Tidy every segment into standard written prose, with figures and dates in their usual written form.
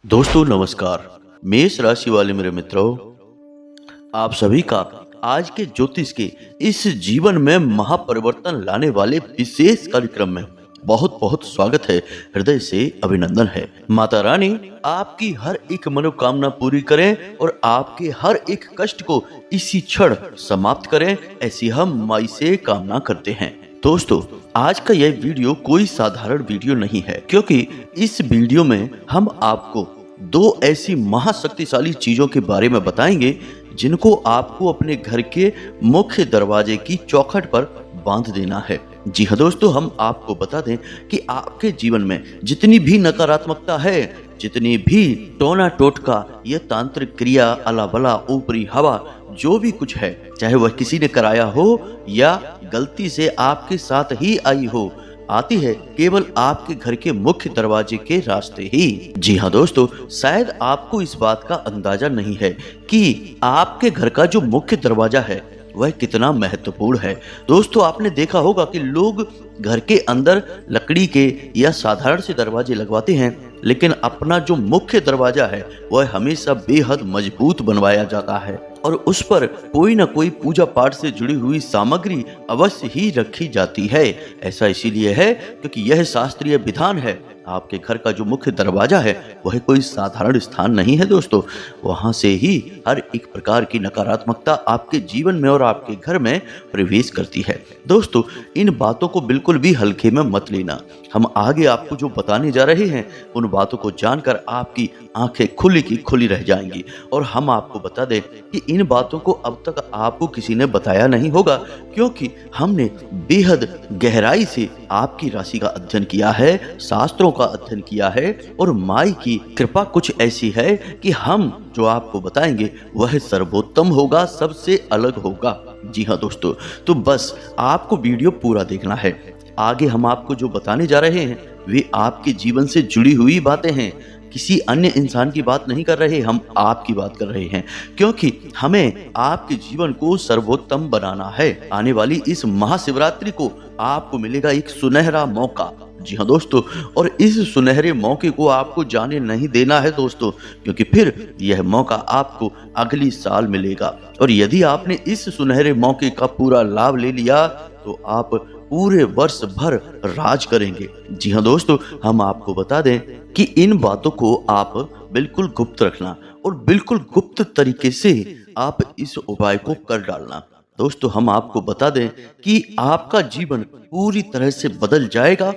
दोस्तों नमस्कार। मेष राशि वाले मेरे मित्रों, आप सभी का आज के ज्योतिष के इस जीवन में महापरिवर्तन लाने वाले विशेष कार्यक्रम में बहुत बहुत स्वागत है। हृदय से अभिनंदन है। माता रानी आपकी हर एक मनोकामना पूरी करें और आपके हर एक कष्ट को इसी क्षण समाप्त करें, ऐसी हम माई से कामना करते हैं। दोस्तों, आज का यह वीडियो कोई साधारण वीडियो नहीं है, क्योंकि इस वीडियो में हम आपको दो ऐसी महाशक्तिशाली चीजों के बारे में बताएंगे जिनको आपको अपने घर के मुख्य दरवाजे की चौखट पर बांध देना है। जी हाँ दोस्तों, हम आपको बता दें कि आपके जीवन में जितनी भी नकारात्मकता है, जितनी भी टोना टोटका, ये तांत्रिक क्रिया, अला बला, ऊपरी हवा, जो भी कुछ है, चाहे वह किसी ने कराया हो या गलती से आपके साथ ही आई हो, आती है केवल आपके घर के मुख्य दरवाजे के रास्ते ही। जी हाँ दोस्तों, शायद आपको इस बात का अंदाजा नहीं है कि आपके घर का जो मुख्य दरवाजा है वह कितना महत्वपूर्ण है। दोस्तों, आपने देखा होगा कि लोग घर के अंदर लकड़ी के या साधारण से दरवाजे लगवाते हैं, लेकिन अपना जो मुख्य दरवाजा है वह हमेशा बेहद मजबूत बनवाया जाता है और उस पर कोई न कोई पूजा पाठ से जुड़ी हुई सामग्री अवश्य ही रखी जाती है। ऐसा इसीलिए है क्योंकि यह शास्त्रीय विधान है। आपके घर का जो मुख्य दरवाजा है वह कोई साधारण स्थान नहीं है दोस्तों। वहां से ही हर एक प्रकार की नकारात्मकता आपके जीवन में और आपके घर में प्रवेश करती है। दोस्तों, इन बातों को बिल्कुल भी हल्के में मत लेना। हम आगे आपको जो बताने जा रहे हैं उन बातों को जानकर आपकी आंखें खुली की खुली रह जाएंगी। और हम आपको बता दें कि इन बातों को अब तक आपको किसी ने बताया नहीं होगा, क्योंकि हमने बेहद गहराई से आपकी राशि का अध्ययन किया है, शास्त्रों का अध्ययन किया है, और माई की कृपा कुछ ऐसी है कि हम जो आपको बताएंगे वह सर्वोत्तम होगा, सबसे अलग होगा। जी हाँ दोस्तों, तो बस आपको वीडियो पूरा देखना है। आगे हम आपको जो बताने जा रहे हैं वे आपके जीवन से जुड़ी हुई बातें हैं। किसी अन्य इंसान की बात नहीं कर रहे, हम आपकी बात कर रहे हैं, क्योंकि हमें आपके जीवन को सर्वोत्तम बनाना है। आने वाली इस महाशिवरात्रि को आपको मिलेगा एक सुनहरा मौका। जी हाँ दोस्तों, और इस सुनहरे मौके को आपको जाने नहीं देना है दोस्तों, क्योंकि फिर यह मौका आपको अगली साल मिलेगा। और यदि आपने इस सुनहरे मौके का पूरा लाभ ले लिया तो आप पूरे वर्ष भर राज करेंगे। जी हाँ दोस्तों, हम आपको बता दें कि इन बातों को आप बिल्कुल गुप्त रखना और बिल्कुल गुप्त तरीके से आप इस उपाय को कर डालना। दोस्तों, हम आपको बता दें कि आपका जीवन पूरी तरह से बदल जाएगा,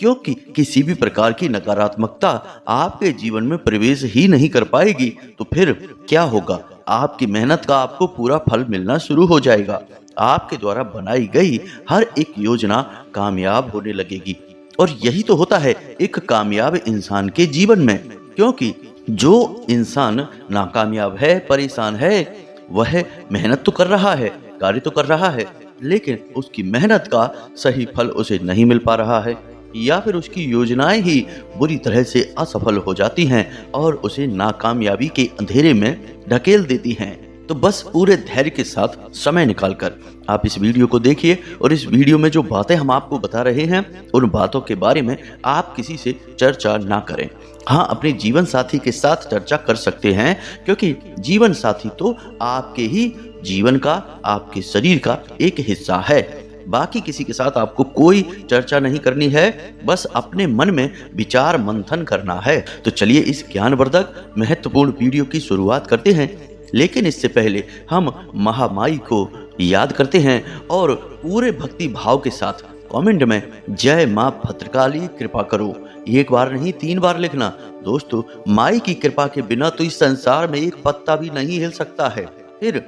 क्योंकि किसी भी प्रकार की नकारात्मकता आपके जीवन में प्रवेश ही नहीं कर पाएगी। तो फिर क्या होगा? आपकी मेहनत का आपको पूरा फल मिलना शुरू हो जाएगा। आपके द्वारा बनाई गई हर एक योजना कामयाब होने लगेगी। और यही तो होता है एक कामयाब इंसान के जीवन में, क्योंकि जो इंसान नाकामयाब है, परेशान है, वह मेहनत तो कर रहा है, कार्य तो कर रहा है, लेकिन उसकी मेहनत का सही फल उसे नहीं मिल पा रहा है, या फिर उसकी योजनाएं ही बुरी तरह से असफल हो जाती हैं और उसे नाकामयाबी के अंधेरे में ढकेल देती हैं। तो बस पूरे धैर्य के साथ समय निकालकर आप इस वीडियो को देखिए, और इस वीडियो में जो बातें हम आपको बता रहे हैं उन बातों के बारे में आप किसी से चर्चा ना करें। हाँ, अपने जीवन साथी के साथ चर्चा कर सकते हैं, क्योंकि जीवन साथी तो आपके ही जीवन का, आपके शरीर का एक हिस्सा है। बाकी किसी के साथ आपको कोई चर्चा नहीं करनी है, बस अपने मन में विचार मंथन करना है। तो चलिए इस ज्ञानवर्धक महत्वपूर्ण वीडियो की शुरुआत करते हैं। लेकिन इससे पहले हम महामाई को याद करते हैं और पूरे भक्ति भाव के साथ कमेंट में जय मां भद्रकाली कृपा करो एक बार नहीं 3 बार लिखना। दोस्तों, माई की कृपा के बिना तो इस संसार में एक पत्ता भी नहीं हिल सकता है। फिर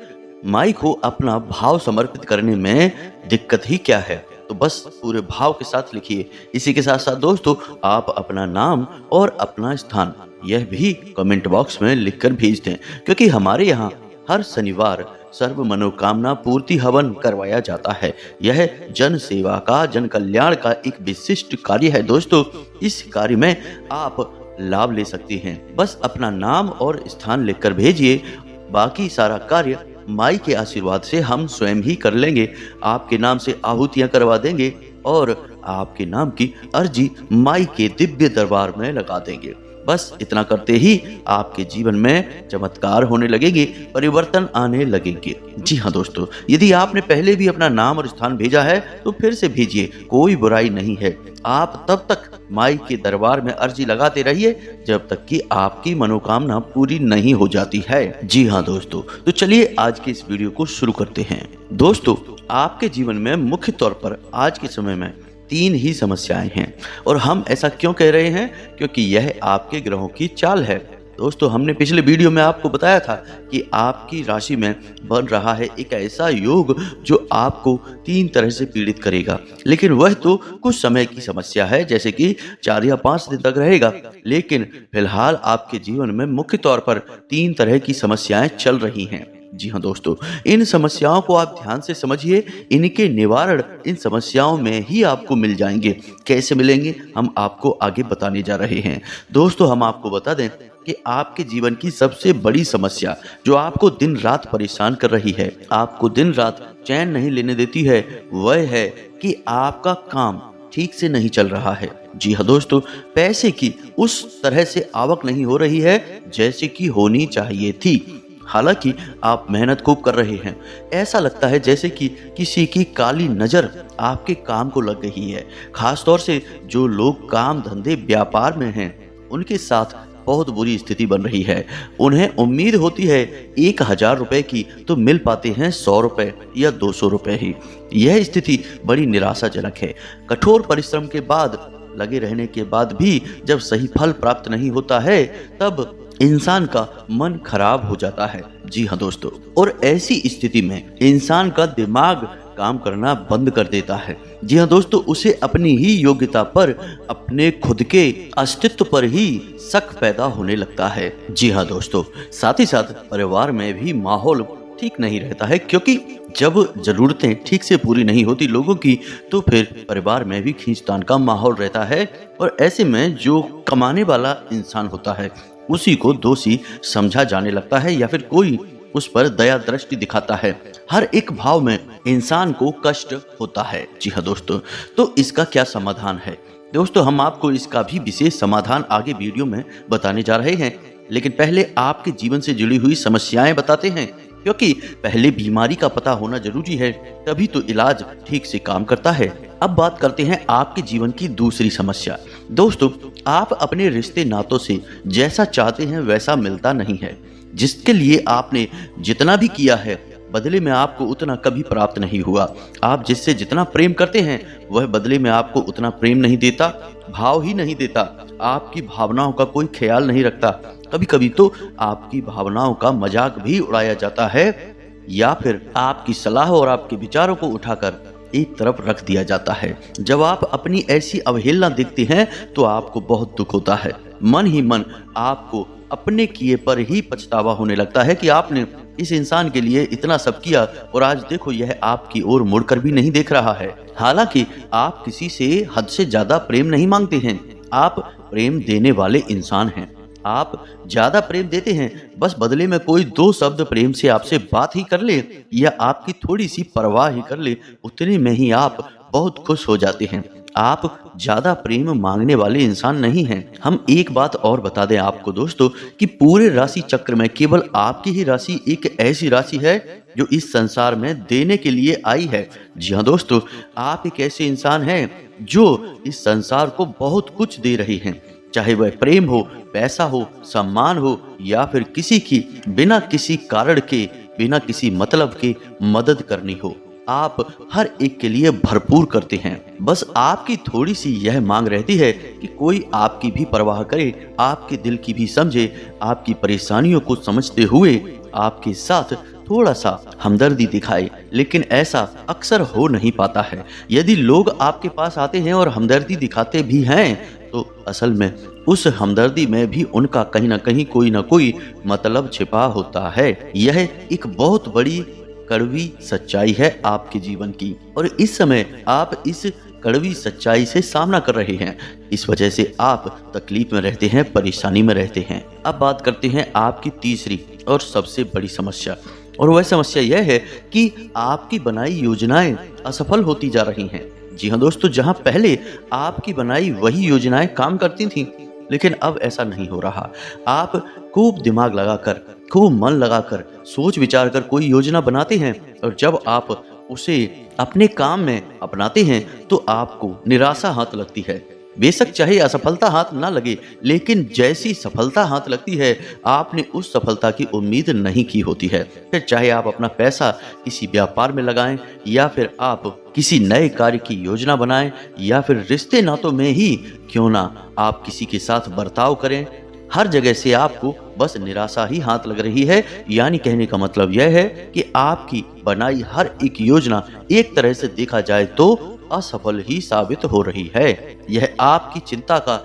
माई को अपना भाव समर्पित करने में दिक्कत ही क्या है? तो बस पूरे भाव के साथ लिखिए। इसी के साथ साथ दोस्तों, आप अपना नाम और अपना स्थान यह भी कमेंट बॉक्स में लिखकर भेज दें, क्योंकि हमारे यहाँ हर शनिवार सर्व मनोकामना पूर्ति हवन करवाया जाता है। यह जन सेवा का, जन कल्याण का एक विशिष्ट कार्य है दोस्तों। इस कार्य में आप लाभ ले सकते हैं। बस अपना नाम और स्थान लिखकर भेजिए। बाकी सारा कार्य माई के आशीर्वाद से हम स्वयं ही कर लेंगे। आपके नाम से आहुतियां करवा देंगे और आपके नाम की अर्जी माई के दिव्य दरबार में लगा देंगे। बस इतना करते ही आपके जीवन में चमत्कार होने लगेंगे, परिवर्तन आने लगेंगे। जी हाँ दोस्तों, यदि आपने पहले भी अपना नाम और स्थान भेजा है तो फिर से भेजिए, कोई बुराई नहीं है। आप तब तक माई के दरबार में अर्जी लगाते रहिए जब तक कि आपकी मनोकामना पूरी नहीं हो जाती है। जी हाँ दोस्तों, तो चलिए आज के इस वीडियो को शुरू करते हैं। दोस्तों, आपके जीवन में मुख्य तौर पर आज के समय में 3 ही समस्याएं हैं, और हम ऐसा क्यों कह रहे हैं? क्योंकि यह आपके ग्रहों की चाल है। दोस्तों, हमने पिछले वीडियो में आपको बताया था कि आपकी राशि में बन रहा है एक ऐसा योग जो आपको 3 तरह से पीड़ित करेगा, लेकिन वह तो कुछ समय की समस्या है, जैसे कि 4 या 5 दिन तक रहेगा। लेकिन फिलहाल आपके जीवन में मुख्य तौर पर 3 तरह की समस्याएं चल रही हैं। जी हाँ दोस्तों, इन समस्याओं को आप ध्यान से समझिए। इनके निवारण इन समस्याओं में ही आपको मिल जाएंगे। कैसे मिलेंगे, हम आपको आगे बताने जा रहे हैं। दोस्तों, हम आपको बता दें कि आपके जीवन की सबसे बड़ी समस्या जो आपको दिन रात परेशान कर रही है, आपको दिन रात चैन नहीं लेने देती है, वह है कि आपका काम ठीक से नहीं चल रहा है। जी हाँ दोस्तों, पैसे की उस तरह से आवक नहीं हो रही है जैसे कि होनी चाहिए थी। हालांकि आप मेहनत खूब कर रहे हैं, ऐसा लगता है जैसे कि किसी की काली नज़र आपके काम को लग गई है। खास तौर से जो लोग काम धंधे व्यापार में हैं, उनके साथ बहुत बुरी स्थिति बन रही है। उन्हें उम्मीद होती है 1000 रुपए की, तो मिल पाते हैं 100 रुपए या 200 रुपए ही। यह स्थिति बड़ी निराशाजनक है। कठोर परिश्रम के बाद, लगे रहने के बाद भी जब सही फल प्राप्त नहीं होता है, तब इंसान का मन खराब हो जाता है। जी हाँ दोस्तों, और ऐसी स्थिति में इंसान का दिमाग काम करना बंद कर देता है। जी हाँ दोस्तों, उसे अपनी ही योग्यता पर, अपने खुद के अस्तित्व पर ही शक पैदा होने लगता है। जी हाँ दोस्तों, साथ ही साथ परिवार में भी माहौल ठीक नहीं रहता है, क्योंकि जब जरूरतें ठीक से पूरी नहीं होती लोगों की, तो फिर परिवार में भी खींचतान का माहौल रहता है। और ऐसे में जो कमाने वाला इंसान होता है, उसी को दोषी समझा जाने लगता है, या फिर कोई उस पर दया दृष्टि दिखाता है। हर एक भाव में इंसान को कष्ट होता है। जी हाँ दोस्तों, तो इसका क्या समाधान है? दोस्तों, हम आपको इसका भी विशेष समाधान आगे वीडियो में बताने जा रहे हैं, लेकिन पहले आपके जीवन से जुड़ी हुई समस्याएं बताते हैं, क्योंकि पहले बीमारी का पता होना जरूरी है, तभी तो इलाज ठीक से काम करता है। अब बात करते हैं आपके जीवन की दूसरी समस्या। दोस्तों, आप अपने रिश्ते नातों से जैसा चाहते हैं वैसा मिलता नहीं है। जिसके लिए आपने जितना भी किया है, बदले में आपको उतना कभी प्राप्त नहीं हुआ। आप जिससे जितना प्रेम करते हैं, वह बदले में आपको उतना प्रेम नहीं देता, भाव ही नहीं देता। आपकी भावनाओं का कोई ख्याल नहीं रखता। कभी कभी तो आपकी भावनाओं का मजाक भी उड़ाया जाता है, या फिर आपकी सलाह और आपके विचारों को उठाकर एक तरफ रख दिया जाता है। जब आप अपनी ऐसी अवहेलना देखते हैं तो आपको बहुत दुख होता है। मन ही मन आपको अपने किए पर ही पछतावा होने लगता है कि आपने इस इंसान के लिए इतना सब किया, और आज देखो यह आपकी ओर मुड़कर भी नहीं देख रहा है। हालांकि आप किसी से हद से ज्यादा प्रेम नहीं मांगते हैं, आप प्रेम देने वाले इंसान हैं। आप ज्यादा प्रेम देते हैं, बस बदले में कोई 2 शब्द प्रेम से आपसे बात ही कर ले, या आपकी थोड़ी सी परवाह ही कर ले, उतने में ही आप बहुत खुश हो जाते हैं। आप ज्यादा प्रेम मांगने वाले इंसान नहीं हैं। हम एक बात और बता दें आपको दोस्तों, कि पूरे राशि चक्र में केवल आपकी ही राशि एक ऐसी राशि है जो इस संसार में देने के लिए आई है। जी हाँ दोस्तों, आप एक ऐसे इंसान हैं जो इस संसार को बहुत कुछ दे रहे हैं, चाहे वह प्रेम हो, पैसा हो, सम्मान हो, या फिर किसी की बिना किसी कारण के, बिना किसी मतलब के मदद करनी हो। आप हर एक के लिए भरपूर करते हैं। बस आपकी थोड़ी सी यह मांग रहती है कि कोई आपकी भी परवाह करे, आपके दिल की भी समझे, आपकी परेशानियों को समझते हुए आपके साथ थोड़ा सा हमदर्दी दिखाए। लेकिन ऐसा अक्सर हो नहीं पाता है। यदि लोग आपके पास आते हैं और हमदर्दी दिखाते भी हैं, तो असल में उस हमदर्दी में भी उनका कहीं ना कहीं कोई ना कोई मतलब छिपा होता है। यह एक बहुत बड़ी कड़वी सच्चाई है आपके जीवन की, और इस समय आप इस कड़वी सच्चाई से सामना कर रहे हैं। इस वजह से आप तकलीफ में रहते हैं, परेशानी में रहते हैं। अब बात करते हैं आपकी तीसरी और सबसे बड़ी समस्या, और वह समस्या यह है कि आपकी बनाई योजनाएं असफल होती जा रही हैं। जी हाँ दोस्तों, जहां पहले आपकी बनाई वही योजनाएं काम करती थीं, लेकिन अब ऐसा नहीं हो रहा। आप खूब दिमाग लगाकर, खूब मन लगाकर, सोच विचार कर कोई योजना बनाते हैं और जब आप उसे अपने काम में अपनाते हैं तो आपको निराशा हाथ लगती है। बेशक चाहे असफलता हाथ ना लगे, लेकिन जैसी सफलता हाथ लगती है, आपने उस सफलता की उम्मीद नहीं की होती है। फिर चाहे आप अपना पैसा किसी व्यापार में लगाएं या फिर आप किसी नए कार्य की योजना बनाएं या फिर रिश्ते नातों में ही क्यों ना आप किसी के साथ बर्ताव करें, हर जगह से आपको बस निराशा ही हाथ लग रही है। यानी कहने का मतलब यह है कि आपकी बनाई हर एक योजना एक तरह से देखा जाए तो असफल ही साबित हो रही है। यह आपकी चिंता का,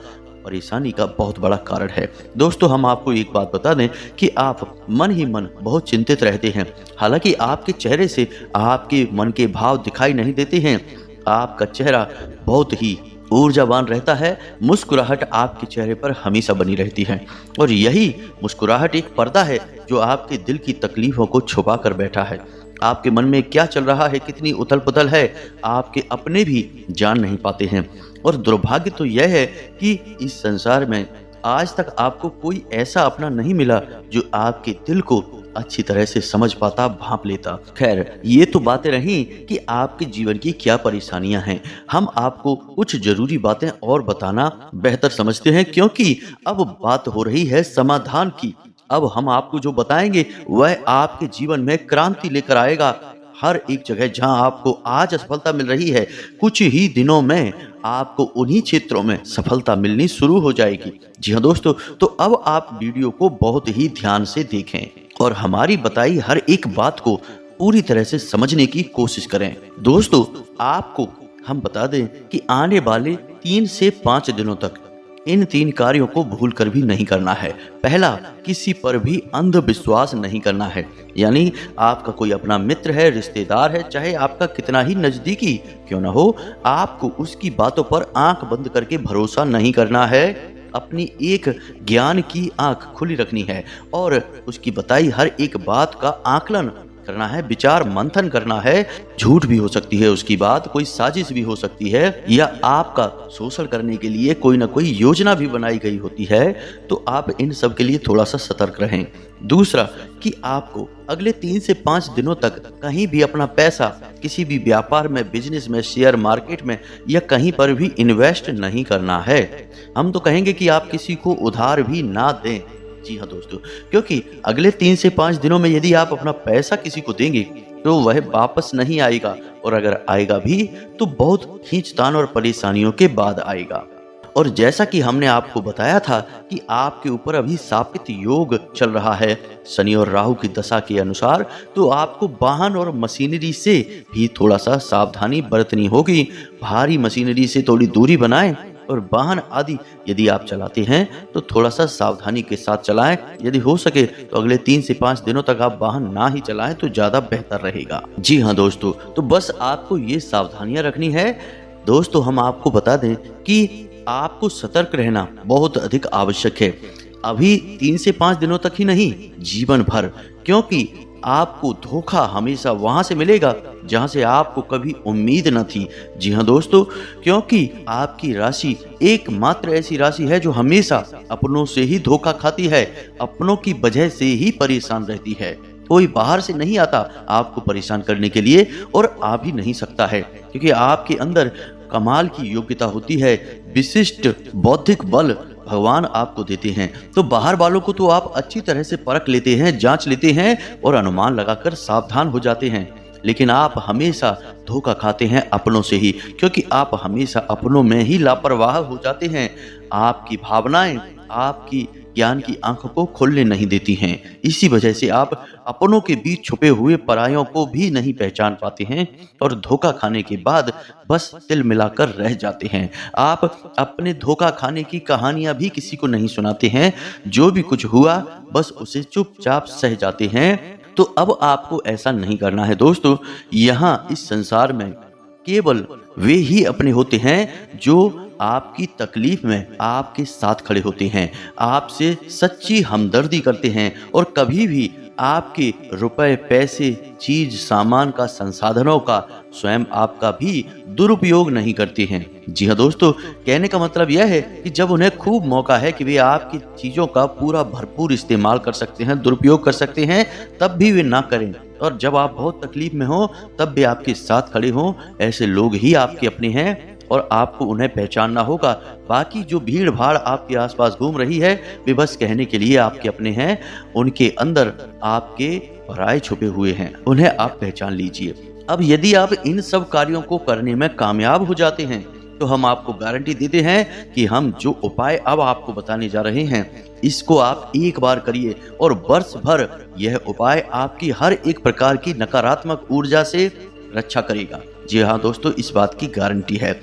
परेशानी का बहुत बड़ा कारण है। दोस्तों, हम आपको एक बात बता दें कि आप मन ही मन बहुत चिंतित रहते हैं। हालांकि आपके चेहरे से आपके मन के भाव दिखाई नहीं देते हैं। आपका चेहरा बहुत ही ऊर्जावान रहता है। मुस्कुराहट आपके चेहरे पर हमेशा बनी रहती है और यही मुस्कुराहट एक पर्दा है जो आपके दिल की तकलीफों को छुपा कर बैठा है। आपके मन में क्या चल रहा है, कितनी उथल पुथल है, आपके अपने भी जान नहीं पाते हैं। और दुर्भाग्य तो यह है कि इस संसार में आज तक आपको कोई ऐसा अपना नहीं मिला जो आपके दिल को अच्छी तरह से समझ पाता, भांप लेता। खैर, ये तो बातें रहीं कि आपके जीवन की क्या परेशानियां हैं। हम आपको कुछ जरूरी बातें और बताना बेहतर समझते हैं, क्योंकि अब बात हो रही है समाधान की। अब हम आपको जो बताएंगे वह आपके जीवन में क्रांति लेकर आएगा। हर एक जगह जहां आपको आज असफलता मिल रही है, कुछ ही दिनों में आपको उन्हीं क्षेत्रों में सफलता मिलनी शुरू हो जाएगी। जी हाँ दोस्तों, तो अब आप वीडियो को बहुत ही ध्यान से देखें और हमारी बताई हर एक बात को पूरी तरह से समझने की कोशिश करें। दोस्तों, आपको हम बता दें कि आने वाले 3 से 5 दिनों तक इन 3 कार्यों को भूल कर भी नहीं करना है। पहला, किसी पर भी अंधविश्वास नहीं करना है। यानी आपका कोई अपना मित्र है, रिश्तेदार है, चाहे आपका कितना ही नजदीकी क्यों ना हो, आपको उसकी बातों पर आंख बंद करके भरोसा नहीं करना है। अपनी एक ज्ञान की आंख खुली रखनी है और उसकी बताई हर एक बात का आकलन करना है, विचार मंथन करना है। झूठ भी हो सकती है उसकी बात, कोई साजिश भी हो सकती है, या आपका शोषण करने के लिए कोई ना कोई योजना भी बनाई गई होती है। तो आप इन सब के लिए थोड़ा सा सतर्क रहें। दूसरा, कि आपको अगले 3 से 5 दिनों तक कहीं भी अपना पैसा किसी भी व्यापार में, बिजनेस में, शेयर मार्केट में या कहीं पर भी इन्वेस्ट नहीं करना है। हम तो कहेंगे कि आप किसी को उधार भी ना दें। जी हाँ दोस्तों, क्योंकि अगले 3 से 5 दिनों में यदि आप अपना पैसा किसी को देंगे तो वह वापस नहीं आएगा, और अगर आएगा भी तो बहुत खींचतान और परेशानियों के बाद आएगा। और जैसा कि हमने आपको बताया था कि आपके ऊपर अभी सापित योग चल रहा है शनि और राहु की दशा के अनुसार, तो आपको वाहन और मशीनरी से भी थोड़ा सा सावधानी बरतनी होगी। भारी मशीनरी से थोड़ी दूरी बनाएं और वाहन आदि यदि आप चलाते हैं तो थोड़ा सा सावधानी के साथ चलाएं। यदि हो सके तो अगले 3 से 5 दिनों तक आप वाहन ना ही चलाएं तो ज्यादा बेहतर रहेगा। जी हाँ दोस्तों, तो बस आपको ये सावधानियां रखनी है। दोस्तों, हम आपको बता दें कि आपको सतर्क रहना बहुत अधिक आवश्यक है। अभी 3 से 5 दिनों तक ही नहीं, जीवन भर, क्योंकि आपको धोखा हमेशा वहां से मिलेगा जहां से आपको कभी उम्मीद न थी। जी हाँ दोस्तों, क्योंकि आपकी राशि एकमात्र ऐसी राशि है जो हमेशा अपनों से ही धोखा खाती है, अपनों की वजह से ही परेशान रहती है। कोई बाहर से नहीं आता आपको परेशान करने के लिए, और आ भी नहीं सकता है, क्योंकि आपके अंदर कमाल की योग्यता होती है, विशिष्ट बौद्धिक बल भगवान आपको देते हैं। तो बाहर वालों को तो आप अच्छी तरह से परख लेते हैं, जांच लेते हैं और अनुमान लगाकर सावधान हो जाते हैं, लेकिन आप हमेशा धोखा खाते हैं अपनों से ही, क्योंकि आप हमेशा अपनों में ही लापरवाह हो जाते हैं। आपकी भावनाएं आपकी ज्ञान की आंखों को खोलने नहीं देती हैं। इसी वजह से आप अपनों के बीच छुपे हुए परायों को भी नहीं पहचान पाते हैं और धोखा खाने के बाद बस तिल मिलाकर रह जाते हैं। आप अपने धोखा खाने की कहानियां भी किसी को नहीं सुनाते हैं, जो भी कुछ हुआ बस उसे चुपचाप सह जाते हैं। तो अब आपको ऐसा नहीं करना है दोस्तों। यहाँ इस संसार में केवल वे ही अपने होते हैं जो आपकी तकलीफ में आपके साथ खड़े होते हैं, आपसे सच्ची हमदर्दी करते हैं और कभी भी आपके रुपए, पैसे, चीज, सामान का, संसाधनों का, स्वयं आपका भी दुरुपयोग नहीं करती हैं। जी हाँ दोस्तों, कहने का मतलब यह है कि जब उन्हें खूब मौका है कि वे आपकी चीजों का पूरा भरपूर इस्तेमाल कर सकते हैं, दुरुपयोग कर सकते हैं, तब भी वे ना करें। और जब आप बहुत तकलीफ में हो तब भी आपके साथ खड़े हों। ऐसे लोग ही आपके अपने हैं और आपको उन्हें पहचानना होगा। बाकी जो भीड़ भाड़ आपके आसपास घूम रही है, वे बस कहने के लिए आपके अपने हैं। उनके अंदर आपके पराये छुपे हुए हैं, उन्हें आप पहचान लीजिए। अब यदि आप इन सब कार्यों को करने में कामयाब हो जाते हैं तो हम आपको गारंटी देते हैं कि हम जो उपाय अब आपको बताने जा रहे हैं, इसको आप एक बार करिए और वर्ष भर यह उपाय आपकी हर एक प्रकार की नकारात्मक ऊर्जा से रक्षा करेगा। जी हाँ दोस्तों, इस बात की गारंटी है।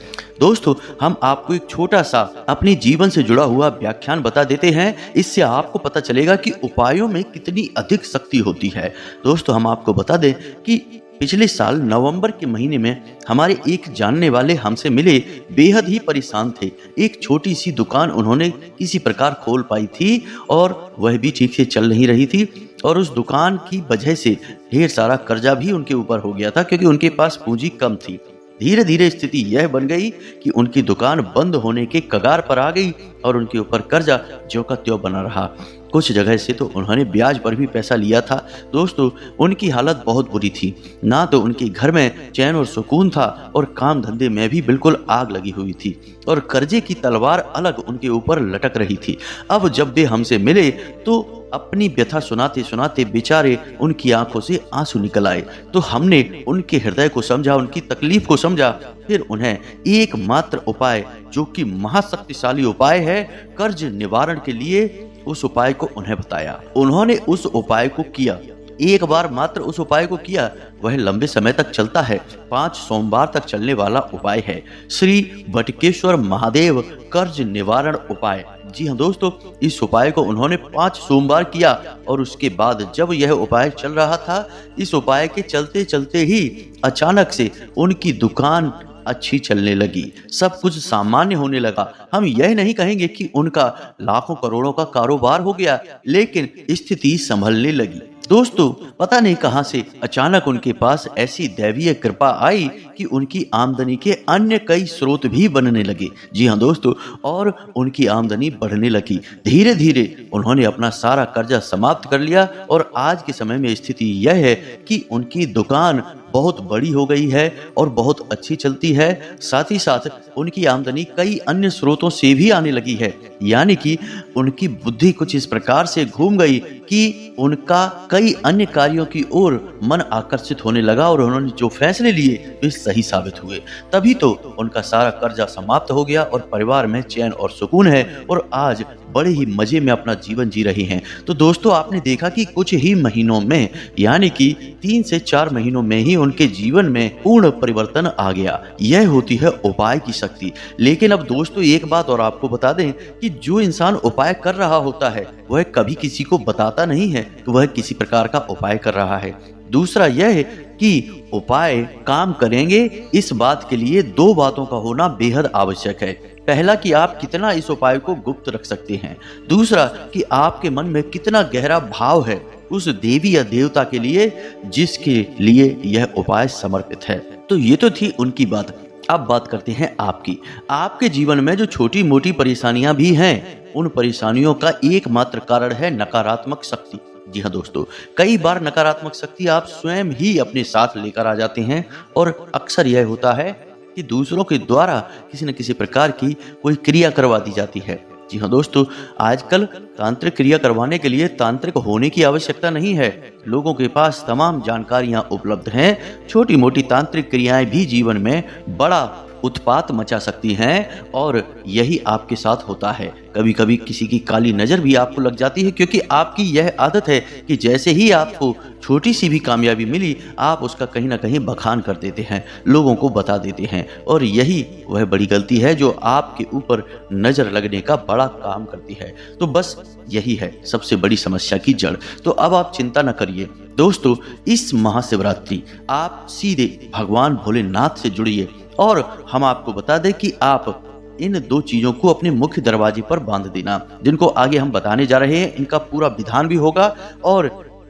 दोस्तों, हम आपको एक छोटा सा अपने जीवन से जुड़ा हुआ व्याख्यान बता देते हैं। इससे आपको पता चलेगा कि उपायों में कितनी अधिक शक्ति होती है। दोस्तों, हम आपको बता दें कि पिछले साल नवंबर के महीने में हमारे एक जानने वाले हमसे मिले, बेहद ही परेशान थे। एक छोटी सी दुकान उन्होंने किसी प्रकार खोल पाई थी और वह भी ठीक से चल नहीं रही थी, और उस दुकान की वजह से ढेर सारा कर्जा भी उनके ऊपर हो गया था, क्योंकि उनके पास पूंजी कम थी। धीरे धीरे स्थिति यह बन गई कि उनकी दुकान बंद होने के कगार पर आ गई और उनके ऊपर कर्जा ज्यों का त्यों बना रहा। कुछ जगह से तो उन्होंने ब्याज पर भी पैसा लिया था। दोस्तों, उनकी हालत बहुत बुरी थी। ना तो उनके घर में चैन और सुकून था और काम धंधे में भी बिल्कुल आग लगी हुई थी, और कर्जे की तलवार अलग उनके ऊपर लटक रही थी। अब जब वे हमसे मिले तो अपनी व्यथा सुनाते सुनाते बेचारे उनकी आंखों से आंसू निकल आए। तो हमने उनके हृदय को समझा, उनकी तकलीफ को समझा, फिर उन्हें एकमात्र उपाय, जो कि महाशक्तिशाली उपाय है कर्ज निवारण के लिए, उस उपाय को उन्हें बताया। उन्होंने उस उपाय को किया, एक बार मात्र उस उपाय को किया। वह लंबे समय तक चलता है, 5 सोमवार तक चलने वाला उपाय है, श्री बटकेश्वर महादेव कर्ज निवारण उपाय। जी हाँ दोस्तों, इस उपाय को उन्होंने 5 सोमवार किया और उसके बाद जब यह उपाय चल रहा था, इस उपाय के चलते चलते ही अचानक से उनकी दुकान अच्छी चलने लगी, सब कुछ सामान्य होने लगा। हम यह नहीं कहेंगे कि उनका लाखों करोड़ों का कारोबार हो गया, लेकिन स्थिति संभलने लगी। दोस्तों, पता नहीं कहां से अचानक उनके पास ऐसी दैवीय कृपा आई कि उनकी आमदनी के अन्य कई स्रोत भी बनने लगे। जी हाँ दोस्तों, और उनकी आमदनी बढ़ने लगी। धीरे धीरे उन्होंने अपना सारा कर्जा समाप्त कर लिया और आज के समय में स्थिति यह है कि उनकी दुकान बहुत बड़ी हो गई है और बहुत अच्छी चलती है। साथ ही साथ उनकी आमदनी कई अन्य स्रोतों से भी आने लगी है। यानी कि उनकी बुद्धि कुछ इस प्रकार से घूम गई कि उनका कई अन्य कार्यों की ओर मन आकर्षित होने लगा और उन्होंने जो फैसले लिए वे सही साबित हुए। तभी तो उनका सारा कर्जा समाप्त हो गया और परिवार में चैन और सुकून है और आज बड़े ही मजे में अपना जीवन जी रहे हैं। तो दोस्तों, आपने देखा कि कुछ ही महीनों में, यानी कि 3 से 4 महीनों में ही उनके जीवन में पूर्ण परिवर्तन आ गया। यह होती है उपाय की शक्ति। लेकिन अब दोस्तों, एक बात और आपको बता दें कि जो इंसान उपाय कर रहा होता है वह कभी किसी को बताता नहीं है कि वह किसी प्रकार का उपाय कर रहा है। दूसरा यह है कि उपाय काम करेंगे, इस बात के लिए 2 बातों का होना बेहद आवश्यक है। पहला कि आप कितना इस उपाय को गुप्त रख सकते हैं। दूसरा कि आपके मन में कितना गहरा भाव है उस देवी या देवता के लिए जिसके लिए यह उपाय समर्पित है। तो ये तो थी उनकी बात। अब बात करते हैं आपकी। आपके जीवन में जो छोटी मोटी परेशानियां भी हैं, उन परेशानियों का एकमात्र कारण है नकारात्मक शक्ति। जी हाँ दोस्तों, कई बार नकारात्मक शक्ति आप स्वयं ही अपने साथ लेकर आ जाते हैं और अक्सर यह होता है कि दूसरों के द्वारा किसी न किसी प्रकार की कोई क्रिया करवा दी जाती है। जी हाँ दोस्तों, आजकल तांत्रिक क्रिया करवाने के लिए तांत्रिक होने की आवश्यकता नहीं है। लोगों के पास तमाम जानकारियां उपलब्ध हैं। छोटी मोटी तांत्रिक क्रियाएं भी जीवन में बड़ा उत्पात मचा सकती हैं और यही आपके साथ होता है। कभी कभी किसी की काली नजर भी आपको लग जाती है, क्योंकि आपकी यह आदत है कि जैसे ही आपको छोटी सी भी कामयाबी मिली, आप उसका कहीं ना कहीं बखान कर देते हैं, लोगों को बता देते हैं, और यही वह बड़ी गलती है जो आपके ऊपर नजर लगने का बड़ा काम करती है। तो बस यही है सबसे बड़ी समस्या की जड़। तो अब आप चिंता न करिए दोस्तों, इस महाशिवरात्रि आप सीधे भगवान भोलेनाथ से जुड़िए और हम आपको बता दें कि आप इन 2 चीजों को अपने मुख्य दरवाजे पर बांध देना, जिनको आगे हम बताने जा रहे हैं। इनका पूरा विधान भी होगा, और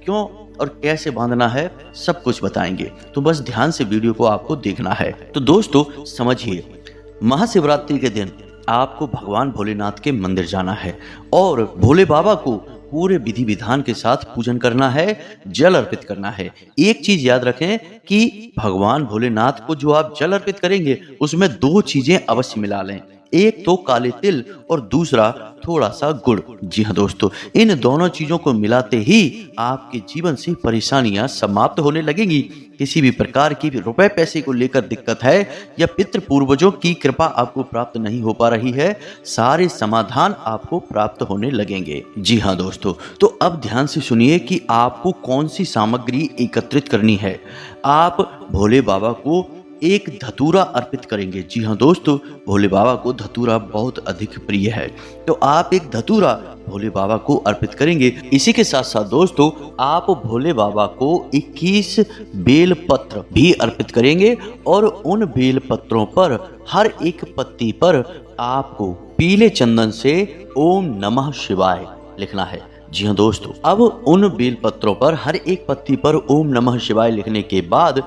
क्यों और कैसे बांधना है सब कुछ बताएंगे, तो बस ध्यान से वीडियो को आपको देखना है। तो दोस्तों समझिए, महाशिवरात्रि के दिन आपको भगवान भोलेनाथ के मंदिर जाना है और भोले बाबा को पूरे विधि विधान के साथ पूजन करना है, जल अर्पित करना है। एक चीज याद रखें कि भगवान भोलेनाथ को जो आप जल अर्पित करेंगे उसमें दो चीजें अवश्य मिला लें, एक तो काले तिल और दूसरा थोड़ा सा गुड़। जी हाँ दोस्तों, इन दोनों चीजों को मिलाते ही आपके जीवन से परेशानियां समाप्त होने लगेंगी। किसी भी प्रकार की भी रुपए पैसे को लेकर दिक्कत है या पितृ पूर्वजों की कृपा आपको प्राप्त नहीं हो पा रही है, सारे समाधान आपको प्राप्त होने लगेंगे। जी हाँ दोस्तों, तो अब ध्यान से सुनिए कि आपको कौन सी सामग्री एकत्रित करनी है। आप भोले बाबा को एक धतूरा अर्पित करेंगे। जी हाँ दोस्तों, भोले बाबा को धतूरा बहुत अधिक प्रिय है, तो आप एक धतूरा भोले बाबा को अर्पित करेंगे। इसी के साथ साथ दोस्तों, आप भोले बाबा को 21 बेल पत्र भी अर्पित करेंगे और उन बेल पत्रों पर हर एक पत्ती पर आपको पीले चंदन से ओम नमः शिवाय लिखना है। जी हाँ दोस्तों, अब उन बेल पत्रों पर हर एक पत्ती पर ओम नमः शिवाय लिखने के बाद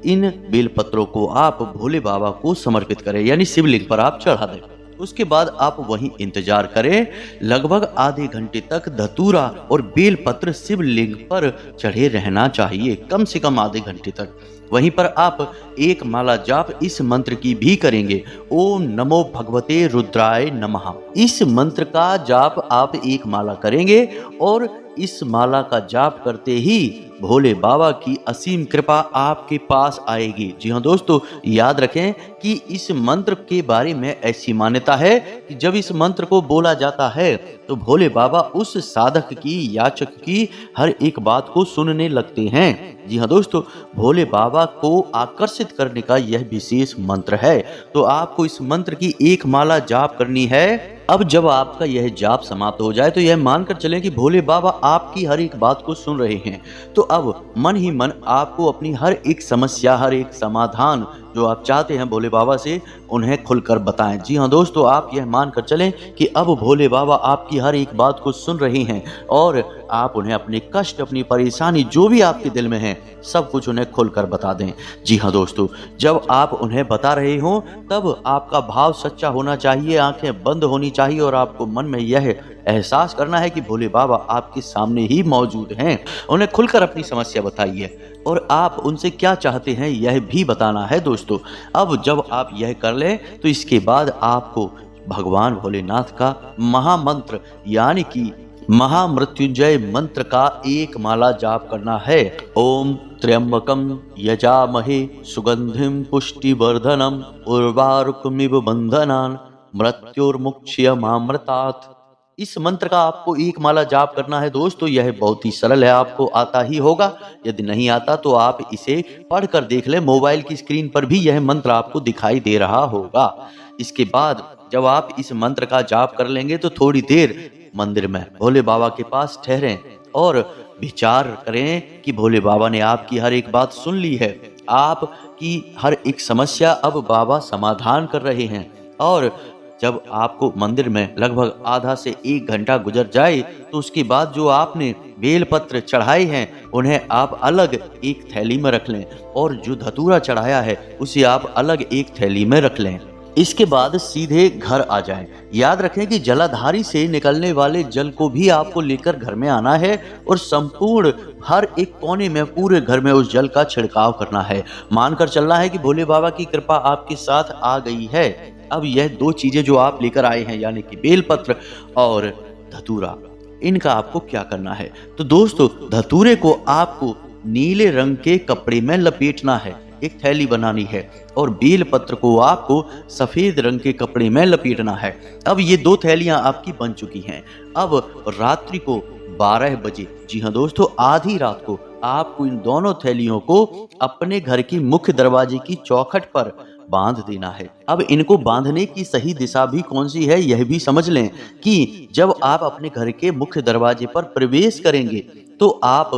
इन बेल पत्रों को आप भोले बाबा को समर्पित करें, यानी शिवलिंग पर आप चढ़ा दें। उसके बाद आप वहीं इंतजार करें। लगभग आधे घंटे तक धतूरा और बेल पत्र शिवलिंग पर चढ़े रहना चाहिए, कम से कम आधे घंटे तक। वहीं पर आप एक माला जाप इस मंत्र की भी करेंगे, ओम नमो भगवते रुद्राय नमः। इस मंत्र का जाप आप एक माला करेंगे और इस माला का जाप करते ही भोले बाबा की असीम कृपा आपके पास आएगी। जी हाँ दोस्तों, याद रखें कि इस मंत्र के बारे में ऐसी मान्यता है कि जब इस मंत्र को बोला जाता है तो भोले बाबा उस साधक की, याचक की हर एक बात को सुनने लगते हैं। जी हाँ दोस्तों, भोले बाबा को आकर्षित करने का यह विशेष मंत्र है। तो आपको इस मंत्र की एक माला जाप करनी है। अब जब आपका यह जाप समाप्त हो जाए तो यह मानकर चलें कि भोले बाबा आपकी हर एक बात को सुन रहे हैं। तो अब मन ही मन आपको अपनी हर एक समस्या, हर एक समाधान जो आप चाहते हैं भोले बाबा से, उन्हें खुलकर बताएं। जी हाँ दोस्तों, आप यह मानकर चलें कि अब भोले बाबा आपकी हर एक बात को सुन रहे हैं और आप उन्हें अपने कष्ट, अपनी परेशानी, जो भी आपके दिल में है, सब कुछ उन्हें खुलकर बता दें। जी हाँ दोस्तों, जब आप उन्हें बता रहे हो तब आपका भाव सच्चा होना चाहिए, आंखें बंद होनी चाहिए और आपको मन में यह एहसास करना है कि भोले बाबा आपके सामने ही मौजूद हैं। उन्हें खुलकर अपनी समस्या बताइए और आप उनसे क्या चाहते हैं यह भी बताना है दोस्तों। अब जब आप यह कर लें तो इसके बाद आपको भगवान भोलेनाथ का महामंत्र यानी कि महामृत्युंजय मंत्र का एक माला जाप करना है। ओम त्र्यंबकम यजामहे सुगंधिम पुष्टिवर्धनम उर्वारुकमिव बंधनान मृत्युर्मुक्ष्यमामृतात्। इस मंत्र का आपको एक माला जाप करना है दोस्तों। यह बहुत ही सरल है, आपको आता ही होगा। यदि नहीं आता तो आप इसे पढ़कर देख लें, मोबाइल की स्क्रीन पर भी यह मंत्र आपको दिखाई दे रहा होगा। इसके बाद जब आप इस मंत्र का जाप कर लेंगे तो थोड़ी देर मंदिर में भोले बाबा के पास ठहरें और विचार करें कि भोले बाबा ने आपकी हर एक बात सुन ली है, आपकी हर एक समस्या अब बाबा समाधान कर रहे हैं। और जब आपको मंदिर में लगभग आधा से 1 घंटा गुजर जाए तो उसके बाद जो आपने बेलपत्र चढ़ाए हैं उन्हें आप अलग एक थैली में रख लें और जो धतूरा चढ़ाया है उसे आप अलग एक थैली में रख लें। इसके बाद सीधे घर आ जाएं। याद रखें कि जलाधारी से निकलने वाले जल को भी आपको लेकर घर में आना है और संपूर्ण हर एक कोने में पूरे घर में उस जल का छिड़काव करना है। मानकर चलना है कि भोले बाबा की कृपा आपके साथ आ गई है। अब यह 2 चीजें जो आप लेकर आए हैं यानी कि बेलपत्र और धतूरा, इनका आपको क्या करना है? तो दोस्तों, धतूरे को आपको नीले रंग के कपड़े में लपेटना है, एक थैली बनानी है, और बेलपत्र को आपको सफेद रंग के कपड़े में लपेटना है। अब ये 2 थैलियां आपकी बन चुकी हैं। अब रात्रि को 12 बजे, जी हाँ दोस्तों, आधी रात को आपको इन दोनों थैलियों को अपने घर की मुख्य दरवाजे की चौखट पर बांध देना है। अब इनको बांधने की सही दिशा भी कौन सी है यह भी समझ लें कि जब आप अपने घर के मुख्य दरवाजे पर प्रवेश करेंगे तो आप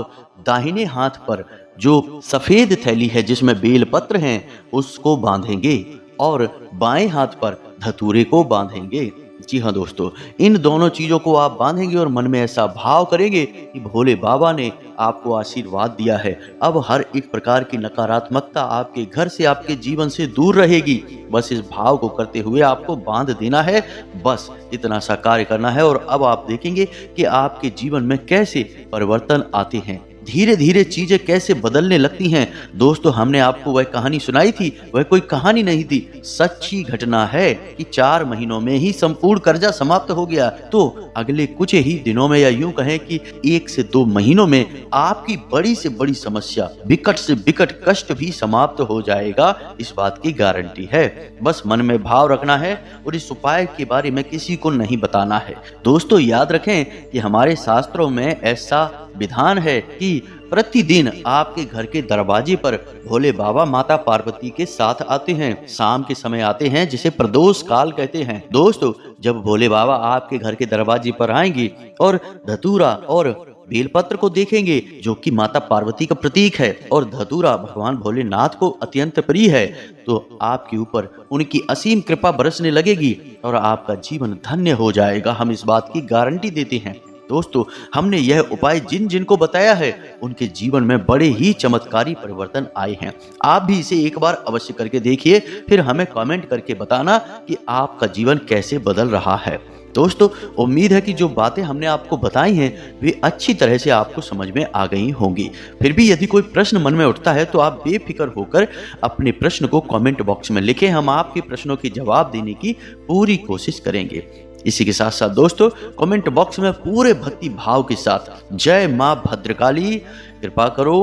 दाहिने हाथ पर जो सफेद थैली है जिसमें बेलपत्र हैं उसको बांधेंगे और बाएं हाथ पर धतूरे को बांधेंगे। जी हाँ दोस्तों, इन दोनों चीजों को आप बांधेंगे और मन में ऐसा भाव करेंगे कि भोले बाबा ने आपको आशीर्वाद दिया है। अब हर एक प्रकार की नकारात्मकता आपके घर से, आपके जीवन से दूर रहेगी। बस इस भाव को करते हुए आपको बांध देना है, बस इतना सा कार्य करना है और अब आप देखेंगे कि आपके जीवन में कैसे परिवर्तन आते हैं, धीरे धीरे चीजें कैसे बदलने लगती हैं। दोस्तों, हमने आपको वह कहानी सुनाई थी, वह कोई कहानी नहीं थी, सच्ची घटना है कि 4 महीनों में ही संपूर्ण कर्जा समाप्त हो गया। तो अगले कुछ ही दिनों में, या यूं कहें कि 1 से 2 महीनों में, आपकी बड़ी से बड़ी समस्या, विकट से विकट कष्ट भी समाप्त हो जाएगा। इस बात की गारंटी है। बस मन में भाव रखना है और इस उपाय के बारे में किसी को नहीं बताना है। दोस्तों, याद रखें कि हमारे शास्त्रों में ऐसा विधान है कि प्रतिदिन आपके घर के दरवाजे पर भोले बाबा माता पार्वती के साथ आते हैं। शाम के समय आते हैं, जिसे प्रदोष काल कहते हैं। दोस्तों, जब भोले बाबा आपके घर के दरवाजे पर आएंगे और धतूरा और बेलपत्र को देखेंगे, जो कि माता पार्वती का प्रतीक है, और धतूरा भगवान भोलेनाथ को अत्यंत प्रिय है, तो आपके ऊपर उनकी असीम कृपा बरसने लगेगी और आपका जीवन धन्य हो जाएगा। हम इस बात की गारंटी देते हैं। दोस्तों, हमने यह उपाय जिन जिन को बताया है, उनके जीवन में बड़े ही चमत्कारी परिवर्तन आए हैं। आप भी इसे एक बार अवश्य करके देखिए, फिर हमें कमेंट करके बताना कि आपका जीवन कैसे बदल रहा है। दोस्तों, उम्मीद है कि जो बातें हमने आपको बताई हैं वे अच्छी तरह से आपको समझ में आ गई होंगी। फिर भी यदि कोई प्रश्न मन में उठता है तो आप बेफिक्र होकर अपने प्रश्न को कमेंट बॉक्स में लिखें। हम आपके प्रश्नों के जवाब देने की पूरी कोशिश करेंगे। इसी के साथ साथ दोस्तों, कमेंट बॉक्स में पूरे भक्ति भाव के साथ जय मां भद्रकाली, कृपा करो,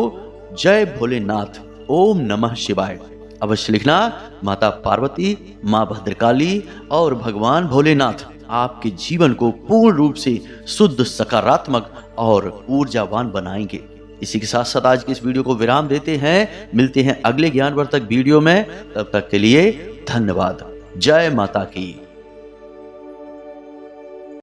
जय भोलेनाथ, ओम नमः शिवाय अवश्य लिखना। माता पार्वती, मां भद्रकाली और भगवान भोलेनाथ आपके जीवन को पूर्ण रूप से शुद्ध, सकारात्मक और ऊर्जावान बनाएंगे। इसी के साथ साथ आज की इस वीडियो को विराम देते हैं। मिलते हैं अगले ज्ञानवर्धक वीडियो में। तब तक के लिए धन्यवाद। जय माता की।